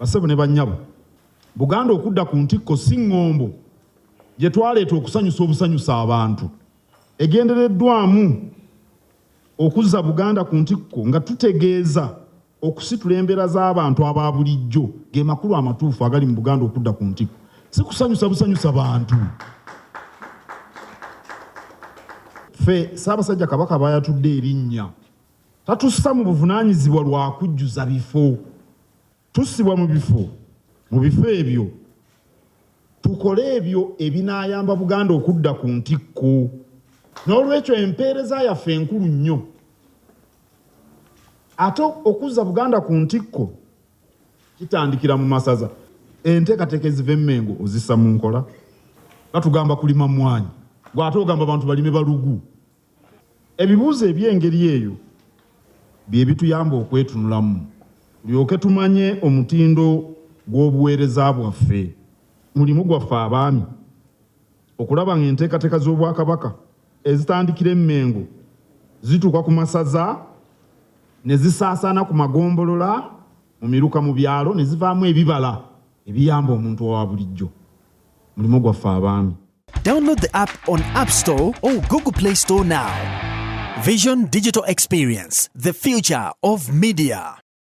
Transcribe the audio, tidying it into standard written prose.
Basebo ne bannyabo, Buganda okudda ku ntikko si ŋŋombo gye twaleeta okusanyusa obusanyusa abantu. Egendereddwamu okuzza Buganda ku ntikko nga tutegeeza okusitula embeera z'abantu aba bulijjo ge makulu amatuufu agali mu Buganda okudda ku ntikko. Si kusanyusa busanyusa bantu. Ffe Ssaabasajja Kabaka bayatudde erinnya. Tatussa mu buvunaanyizibwa lwa kujjuza bifo. Tussibwa mu bifo ebyo tukole ebyo ebinaayamba Buganda okudda ku ntikko. N'olwekyo empeereza yaffe enkulu nnyo. Ate okuzza Buganda ku ntikko kitandikira mu masaza. Enteekateeka eziva Mmengo ozissa mu nkola. Batugamba kulima mmwanyi, gwe ate ogamba abantu balime balugu. Ebibuuzo eby'engeri eyo bye bituyamba okwetunulamu, tulyoke tumanye omutindo gw'obuweereza bwaffe. Mulimu gwaffe abaami okulaba ng'enteekateeka z'Obwakabaka ezitandikira Mmengo zituuka ku masaza ne zisaasaana ku magombolola, mu miruka mu byalo, ne zivaamu ebibala ebiyamba omuntu owa bulijjo. Mulimu gwaffe abaami. Download the app on App Store or Google Play Store now. Vision Digital Experience, the future of media.